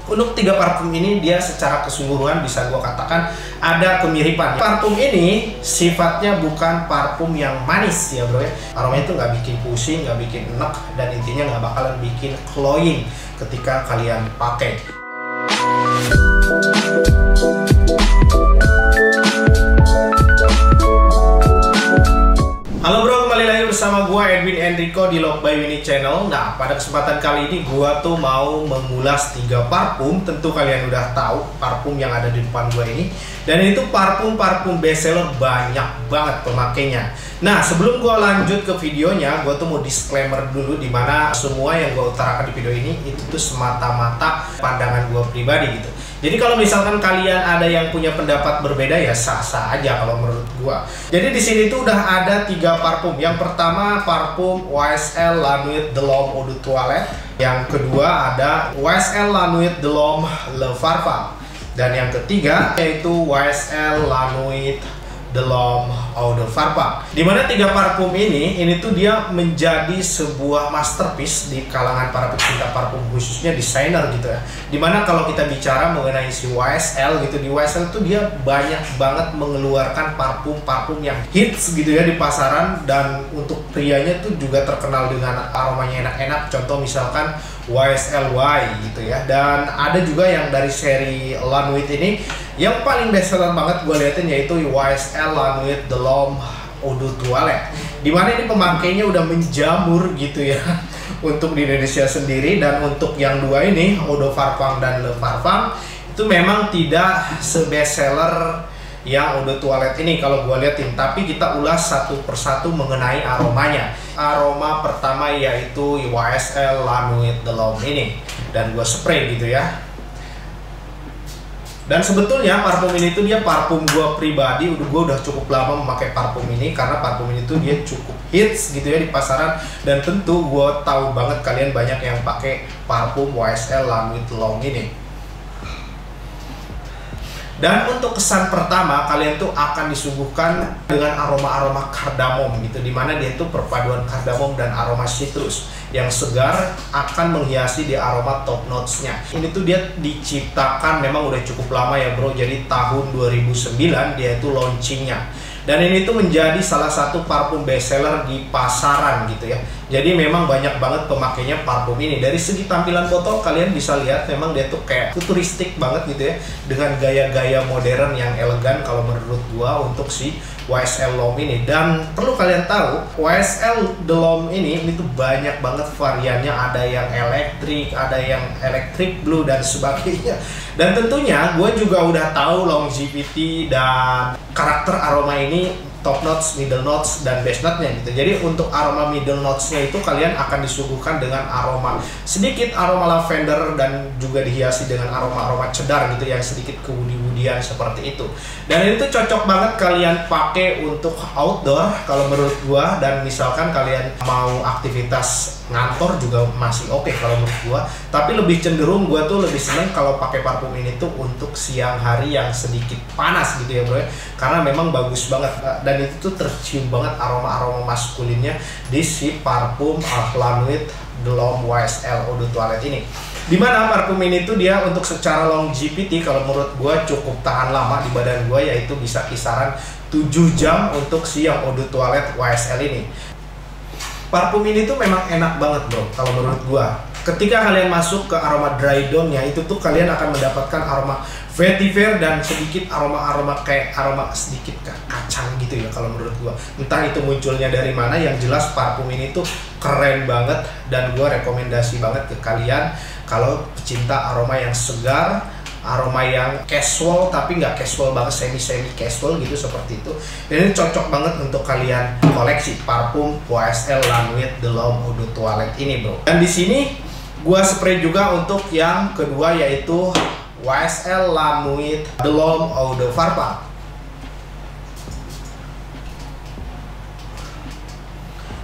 Untuk tiga parfum ini dia secara keseluruhan bisa gue katakan ada kemiripan. Parfum ini sifatnya bukan parfum yang manis ya bro ya. Aromanya itu nggak bikin pusing, nggak bikin enek, dan intinya nggak bakalan bikin cloying ketika kalian pakai. Halo bro, kembali lagi bersama gua Edwin Enrico di Love by Winnie Channel. Nah, pada kesempatan kali ini gua tuh mau mengulas 3 parfum. Tentu kalian udah tahu parfum yang ada di depan gua ini. Dan itu parfum-parfum bestseller, banyak banget pemakainya. Nah, sebelum gua lanjut ke videonya, gua tuh mau disclaimer dulu, dimana semua yang gua utarakan di video ini itu tuh semata-mata pandangan gua pribadi gitu. Jadi kalau misalkan kalian ada yang punya pendapat berbeda ya sah-sah aja kalau menurut gua. Jadi di sini tuh udah ada 3 parfum. Yang pertama parfum YSL La Nuit de l'Homme Eau de Toilette. Yang kedua ada YSL La Nuit de l'Homme Le Parfum. Dan yang ketiga yaitu YSL La Nuit de l'Homme Eau de Parfum. Dimana 3 parfum ini tuh dia menjadi sebuah masterpiece di kalangan para pecinta parfum, khususnya desainer gitu ya. Dimana kalau kita bicara mengenai si YSL gitu, di YSL tuh dia banyak banget mengeluarkan parfum-parfum yang hits gitu ya di pasaran. Dan untuk prianya tuh juga terkenal dengan aromanya enak-enak. Contoh misalkan YSL Y gitu ya. Dan ada juga yang dari seri La Nuit ini yang paling bestseller banget gue liatin, yaitu YSL La Nuit de l'Homme Eau de Toilette. Dimana ini pemakainya udah menjamur gitu ya untuk di Indonesia sendiri. Dan untuk yang dua ini Eau de Parfum dan Le Parfum itu memang tidak sebestseller yang Eau de Toilette ini kalau gue liatin. Tapi kita ulas satu persatu mengenai aromanya. Aroma pertama yaitu YSL La Nuit de l'Homme ini, dan gue spray gitu ya. Dan sebetulnya parfum ini tuh dia parfum gue pribadi, gue udah cukup lama memakai parfum ini karena parfum ini tuh dia cukup hits gitu ya di pasaran. Dan tentu gue tahu banget kalian banyak yang pakai parfum YSL La Nuit de l'Homme ini. Dan untuk kesan pertama, kalian tuh akan disuguhkan dengan aroma-aroma kardamom gitu, dimana dia tuh perpaduan kardamom dan aroma citrus yang segar akan menghiasi di aroma top notes-nya. Ini tuh dia diciptakan memang udah cukup lama ya bro, jadi tahun 2009 dia itu launchingnya. Dan ini tuh menjadi salah satu parfum bestseller di pasaran gitu ya. Jadi memang banyak banget pemakainya parfum ini. Dari segi tampilan botol kalian bisa lihat memang dia tuh kayak futuristik banget gitu ya, dengan gaya-gaya modern yang elegan kalau menurut gua untuk si YSL L'Homme ini. Dan perlu kalian tahu, YSL de l'Homme ini tuh banyak banget variannya. Ada yang elektrik, ada yang electric blue dan sebagainya. Dan tentunya gue juga udah tahu longevity dan karakter aroma ini, top notes, middle notes, dan base note-nya gitu. Jadi untuk aroma middle notes-nya itu kalian akan disuguhkan dengan aroma sedikit aroma lavender dan juga dihiasi dengan aroma-aroma cedar gitu yang sedikit kewudi-wudian seperti itu. Dan ini tuh cocok banget kalian pakai untuk outdoor kalau menurut gua. Dan misalkan kalian mau aktivitas ngantor juga masih oke kalau menurut gua. Tapi lebih cenderung gua tuh lebih seneng kalau pakai parfum ini tuh untuk siang hari yang sedikit panas gitu ya bro ya. Karena memang bagus banget dan itu tuh tercium banget aroma-aroma maskulinnya di si parfum La Nuit de l'Homme YSL Eau de Toilette ini. Dimana parfum ini tuh dia untuk secara longevity kalau menurut gua cukup tahan lama di badan gua, yaitu bisa kisaran 7 jam untuk si yang Eau de Toilette YSL ini. Parfum ini tuh memang enak banget bro kalau menurut gua. Ketika kalian masuk ke aroma dry down-nya itu tuh kalian akan mendapatkan aroma vetiver dan sedikit aroma-aroma kayak aroma sedikit kacang gitu ya kalau menurut gua. Entah itu munculnya dari mana, yang jelas parfum ini tuh keren banget. Dan gua rekomendasi banget ke kalian kalau pecinta aroma yang segar, aroma yang casual tapi nggak casual banget, semi casual gitu seperti itu. Dan ini cocok banget untuk kalian koleksi parfum YSL La Nuit de l'Homme Eau de Toilette ini bro. Dan di sini gua spray juga untuk yang kedua, yaitu YSL La Nuit de l'Homme Eau de Parfum.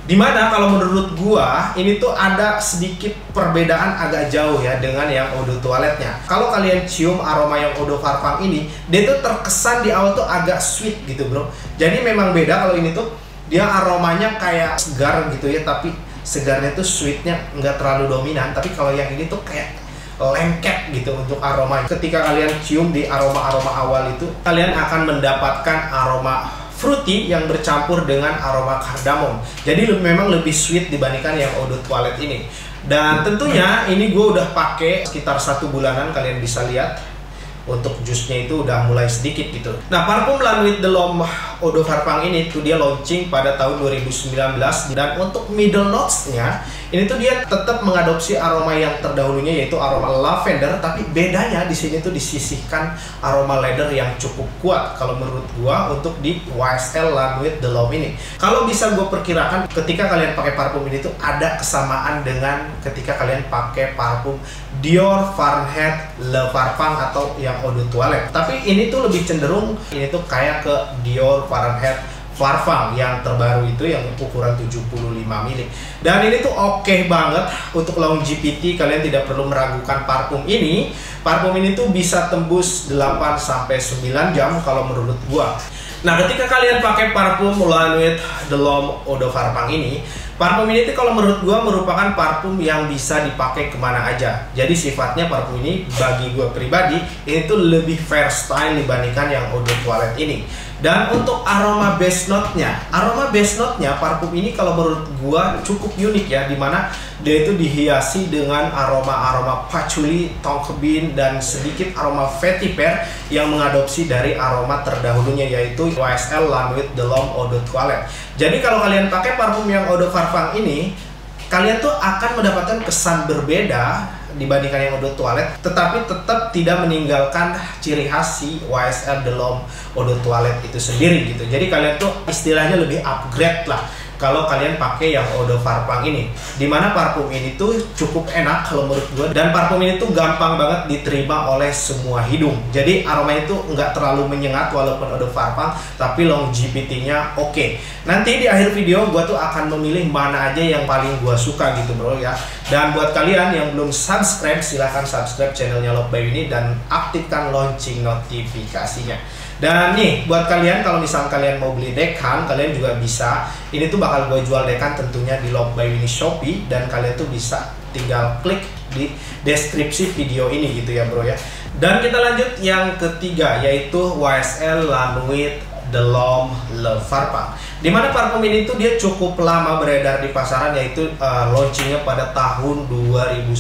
Dimana kalau menurut gua ini tuh ada sedikit perbedaan agak jauh ya dengan yang Eau de Toilette-nya. Kalau kalian cium aroma yang Eau de Parfum ini, dia tuh terkesan di awal tuh agak sweet gitu bro. Jadi memang beda. Kalau ini tuh dia aromanya kayak segar gitu ya, tapi segarnya tuh sweetnya nggak terlalu dominan. Tapi kalau yang ini tuh kayak lengket gitu untuk aroma. Ketika kalian cium di aroma-aroma awal itu, kalian akan mendapatkan aroma fruity yang bercampur dengan aroma kardamom. Jadi memang lebih sweet dibandingkan yang Eau de Toilette ini. Dan tentunya ini gue udah pakai sekitar 1 bulanan, kalian bisa lihat. Untuk jusnya itu udah mulai sedikit gitu. Nah, parfum La Nuit de l'Homme Eau de Parfum ini tuh dia launching pada tahun 2019. Dan untuk middle notes-nya, ini tuh dia tetap mengadopsi aroma yang terdahulunya, yaitu aroma lavender. Tapi bedanya di sini tuh disisihkan aroma leather yang cukup kuat kalau menurut gua untuk di YSL La Nuit de l'Homme ini. Kalau bisa gua perkirakan ketika kalian pakai parfum ini tuh ada kesamaan dengan ketika kalian pakai parfum Dior Fahrenheit Le Parfum atau yang Eau de Toilette. Tapi ini tuh lebih cenderung ini tuh kayak ke Dior Fahrenheit Parfum yang terbaru itu yang ukuran 75 ml. Dan ini tuh oke banget untuk longevity, kalian tidak perlu meragukan parfum ini. Parfum ini tuh bisa tembus 8-9 jam kalau menurut gua. Nah, ketika kalian pakai parfum La Nuit de l'Homme Eau de Parfum ini, parfum ini tuh kalau menurut gua merupakan parfum yang bisa dipakai kemana aja. Jadi sifatnya parfum ini bagi gua pribadi ini tuh lebih fair style dibandingkan yang Eau de Toilette ini. Dan untuk aroma base note-nya, parfum ini kalau menurut gua cukup unik ya, dimana dia itu dihiasi dengan aroma-aroma patchouli, tonka bean, dan sedikit aroma vetiver yang mengadopsi dari aroma terdahulunya, yaitu YSL La Nuit de l'Homme Eau de Toilette. Jadi kalau kalian pakai parfum yang Eau de Parfum ini, kalian tuh akan mendapatkan kesan berbeda dibandingkan yang Eau de Toilette, tetapi tetap tidak meninggalkan ciri khas si YSL de l'Homme Eau de Toilette itu sendiri gitu. Jadi kalian tuh istilahnya lebih upgrade lah kalau kalian pakai yang Eau de Parfum ini, dimana parfum ini tuh cukup enak kalau menurut gue, dan parfum ini tuh gampang banget diterima oleh semua hidung. Jadi aroma itu nggak terlalu menyengat walaupun Eau de Parfum, tapi longevity-nya oke. Nanti di akhir video gue tuh akan memilih mana aja yang paling gue suka gitu bro ya. Dan buat kalian yang belum subscribe, silahkan subscribe channelnya Love by Winnie dan aktifkan lonceng notifikasinya. Dan nih, buat kalian kalau misalnya kalian mau beli dekan, kalian juga bisa. Ini tuh bakal gue jual dekan tentunya di Love by Winnie Shopee, dan kalian tuh bisa tinggal klik di deskripsi video ini gitu ya bro ya. Dan kita lanjut yang ketiga, yaitu YSL La Nuit de l'Homme Le Parfum. Dimana parfum ini tuh dia cukup lama beredar di pasaran, yaitu launchingnya pada tahun 2010.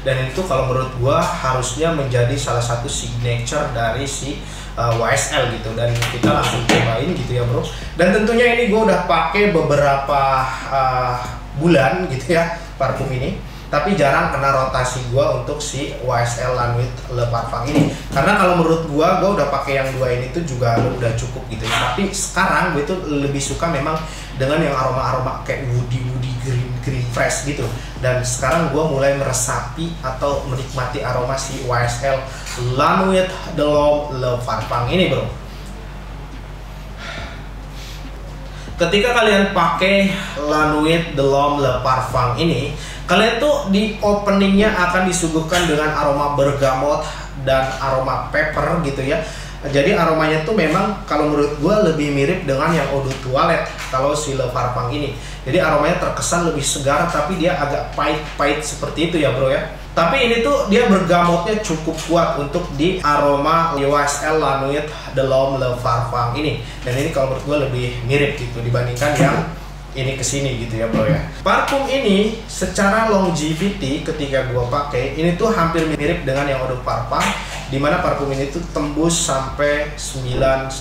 Dan itu kalau menurut gua harusnya menjadi salah satu signature dari si YSL gitu, dan kita langsung cobain gitu ya bro. Dan tentunya ini gue udah pakai beberapa bulan gitu ya parfum ini, tapi jarang kena rotasi gue untuk si YSL La Nuit Le Parfum ini, karena kalau menurut gue udah pakai yang dua ini tuh juga udah cukup gitu ya. Tapi sekarang gue tuh lebih suka memang dengan yang aroma-aroma kayak woody green fresh gitu. Dan sekarang gue mulai meresapi atau menikmati aroma si YSL La Nuit de l'Homme Le Parfum ini bro. Ketika kalian pakai La Nuit de l'Homme Le Parfum ini, kalian tuh di openingnya akan disuguhkan dengan aroma bergamot dan aroma pepper gitu ya. Jadi aromanya tuh memang kalau menurut gue lebih mirip dengan yang Eau de Toilette kalau si Le Parfum ini. Jadi aromanya terkesan lebih segar, tapi dia agak pahit-pahit seperti itu ya bro ya. Tapi ini tuh dia bergamotnya cukup kuat untuk di aroma YSL La Nuit de l'Homme Le Parfum ini. Dan ini kalau menurut gue lebih mirip gitu dibandingkan yang ini kesini gitu ya bro ya. Parfum ini secara longevity ketika gua pakai ini tuh hampir mirip dengan yang Eau de Parfum, dimana parfum ini tuh tembus sampai 9-10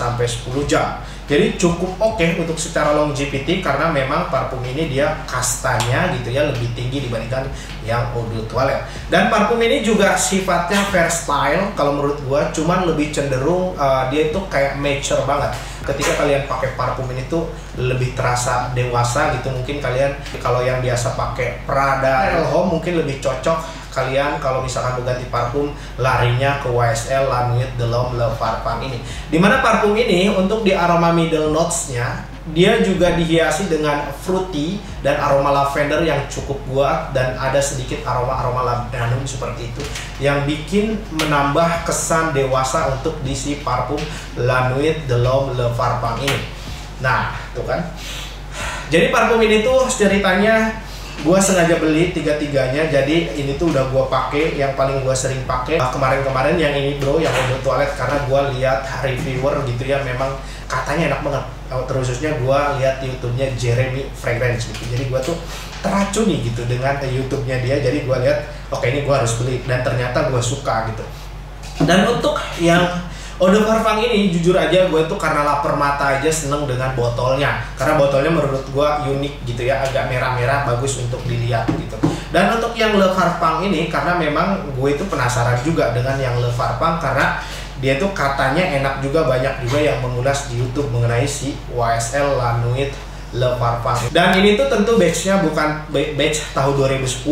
jam. Jadi cukup oke untuk secara longevity, karena memang parfum ini dia kastanya gitu ya lebih tinggi dibandingkan yang Eau de Toilette. Dan parfum ini juga sifatnya fair style kalau menurut gua, cuman lebih cenderung dia itu kayak mature banget. Ketika kalian pakai parfum ini tuh lebih terasa dewasa gitu. Mungkin kalian kalau yang biasa pakai Prada, Home mungkin lebih cocok kalian kalau misalkan mau ganti parfum larinya ke YSL La Nuit de l'Homme Le Parfum ini. Dimana parfum ini untuk di aroma middle notes-nya dia juga dihiasi dengan fruity dan aroma lavender yang cukup kuat, dan ada sedikit aroma-aroma labdanum seperti itu yang bikin menambah kesan dewasa untuk di si parfum La Nuit de l'Homme Le Parfum ini. Nah, tuh kan. Jadi parfum ini tuh ceritanya Gua sengaja beli tiga-tiganya, jadi ini tuh udah gua pakai, yang paling gua sering pakai kemarin-kemarin yang ini bro, yang Eau Toilette, karena gua lihat reviewer gitu ya, memang katanya enak banget. Terkhususnya gua lihat YouTube-nya Jeremy Fragrance gitu, jadi gua tuh teracuni gitu dengan YouTube-nya dia, jadi gua lihat oke ini gua harus beli, dan ternyata gua suka gitu. Dan untuk yang Eau de Parfum ini jujur aja gue tuh karena lapar mata aja seneng dengan botolnya, karena botolnya menurut gue unik gitu ya, agak merah-merah, bagus untuk dilihat gitu. Dan untuk yang Le Parfum ini karena memang gue itu penasaran juga dengan yang Le Parfum, karena dia tuh katanya enak juga, banyak juga yang mengulas di YouTube mengenai si YSL La Nuit Le Parfum. Dan ini tuh tentu batch-nya bukan batch tahun 2010,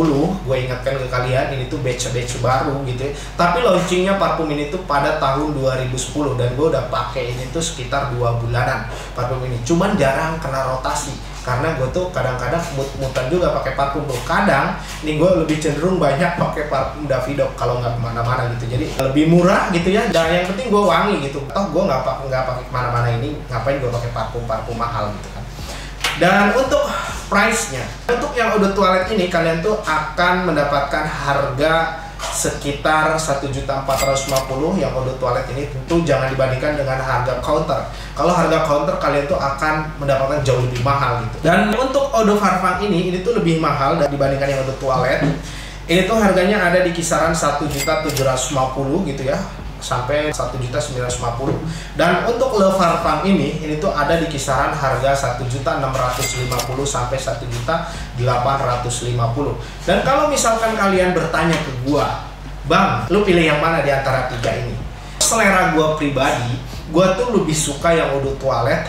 gue ingatkan ke kalian, ini tuh batch baru gitu ya. Tapi launchingnya parfum ini tuh pada tahun 2010, dan gue udah pakai ini tuh sekitar 2 bulanan parfum ini. Cuman jarang kena rotasi, karena gue tuh kadang-kadang mut-mutan juga pakai parfum. Kadang nih gue lebih cenderung banyak pakai parfum Davidoff kalau nggak kemana-mana gitu, jadi lebih murah gitu ya, dan yang penting gue wangi gitu. Toh gue nggak pakai kemana-mana, ini ngapain gue pakai parfum mahal gitu kan. Dan untuk price-nya, untuk yang Eau de Toilette ini kalian tuh akan mendapatkan harga sekitar 1.450.000 yang Eau de Toilette ini. Tentu jangan dibandingkan dengan harga counter. Kalau harga counter kalian tuh akan mendapatkan jauh lebih mahal gitu. Dan untuk Eau de Parfum ini tuh lebih mahal dibandingkan yang Eau de Toilette. Ini tuh harganya ada di kisaran 1.750.000 gitu ya, sampai 1.950.000. Dan untuk Le Parfum ini tuh ada di kisaran harga 1.650.000 sampai 1.850.000. Dan kalau misalkan kalian bertanya ke gua, Bang, lu pilih yang mana di antara tiga ini? Selera gua pribadi, gua tuh lebih suka yang Eau de Toilette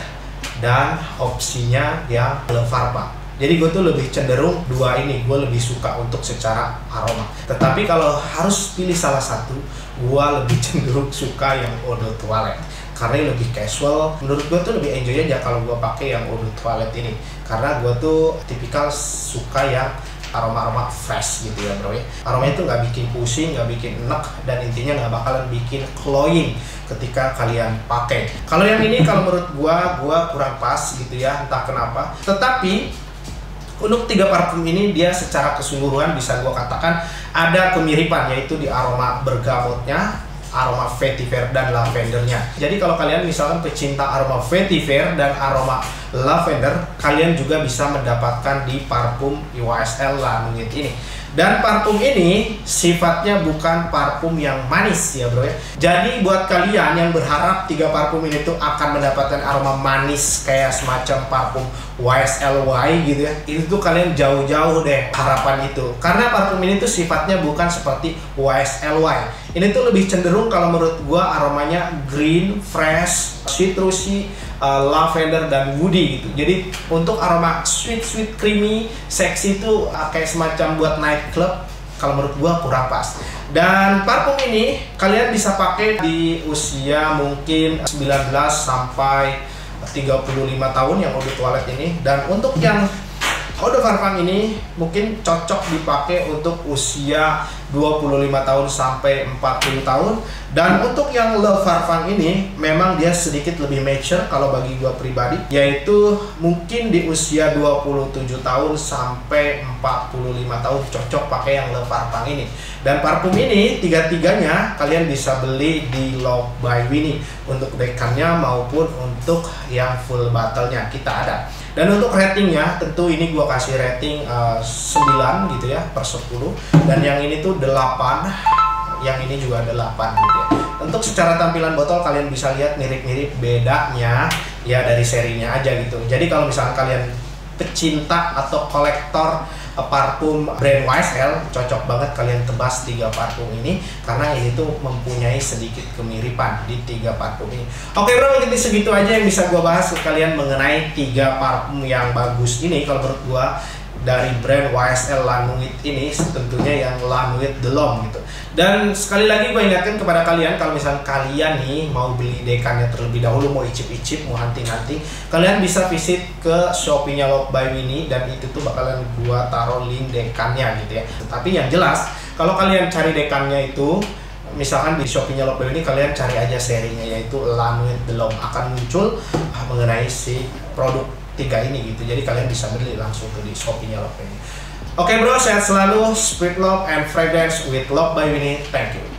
dan opsinya yang Le Parfum. Jadi gue tuh lebih cenderung dua ini, gue lebih suka untuk secara aroma. Tetapi kalau harus pilih salah satu, gue lebih cenderung suka yang Eau de Toilette, karena lebih casual. Menurut gue tuh lebih enjoy aja kalau gue pakai yang Eau de Toilette ini, karena gue tuh tipikal suka yang aroma-aroma fresh gitu ya bro ya. Aromanya itu nggak bikin pusing, nggak bikin enek, dan intinya nggak bakalan bikin cloying ketika kalian pakai. Kalau yang ini kalau menurut gua kurang pas gitu ya, entah kenapa. Tetapi untuk tiga parfum ini dia secara keseluruhan bisa gua katakan ada kemiripan, yaitu di aroma bergamotnya, aroma vetiver dan lavendernya. Jadi kalau kalian misalkan pecinta aroma vetiver dan aroma lavender, kalian juga bisa mendapatkan di parfum YSL La Nuit ini. Dan parfum ini sifatnya bukan parfum yang manis ya bro ya. Jadi buat kalian yang berharap tiga parfum ini tuh akan mendapatkan aroma manis kayak semacam parfum YSLY gitu ya, itu tuh kalian jauh-jauh deh harapan itu. Karena parfum ini tuh sifatnya bukan seperti YSLY. Ini tuh lebih cenderung kalau menurut gua aromanya green, fresh, citrusy, lavender dan woody gitu. Jadi untuk aroma sweet creamy, seksi itu kayak semacam buat night club, kalau menurut gua kurang pas. Dan parfum ini kalian bisa pakai di usia mungkin 19 sampai 35 tahun yang Eau de Toilette ini. Dan untuk yang Eau de Parfum ini mungkin cocok dipakai untuk usia 25 tahun sampai 40 tahun. Dan untuk yang Le Parfum ini memang dia sedikit lebih mature kalau bagi gua pribadi, yaitu mungkin di usia 27 tahun sampai 45 tahun cocok pakai yang Le Parfum ini. Dan parfum ini tiga-tiganya kalian bisa beli di Love by Winnie untuk dekannya maupun untuk yang full bottle-nya kita ada. Dan untuk ratingnya tentu ini gua kasih rating 9 gitu ya per 10, dan yang ini tuh 8, yang ini juga 8 gitu ya. Untuk secara tampilan botol kalian bisa lihat mirip-mirip, bedanya ya dari serinya aja gitu. Jadi kalau misalnya kalian pecinta atau kolektor parfum brand YSL, cocok banget kalian tebas tiga parfum ini, karena ini tuh mempunyai sedikit kemiripan di tiga parfum ini. Oke bro, jadi segitu aja yang bisa gua bahas ke kalian mengenai tiga parfum yang bagus ini kalau menurut gua dari brand YSL La Nuit ini, tentunya yang La Nuit de l'Homme gitu. Dan sekali lagi gue ingatkan kepada kalian, kalau misalnya kalian nih mau beli dekannya terlebih dahulu, mau icip-icip, mau hunting-hunting, kalian bisa visit ke Shopee-nya Love by Winnie, dan itu tuh bakalan gua taruh link dekannya gitu ya. Tapi yang jelas, kalau kalian cari dekannya itu, misalkan di Shopee-nya Love by Winnie, kalian cari aja serinya yaitu La Nuit de l'Homme, akan muncul mengenai si produk tiga ini gitu. Jadi kalian bisa beli langsung ke di Shopee-nya Love by Winnie. Oke bro, sehat selalu, spread love and fragrance with Love by Winnie. Thank you.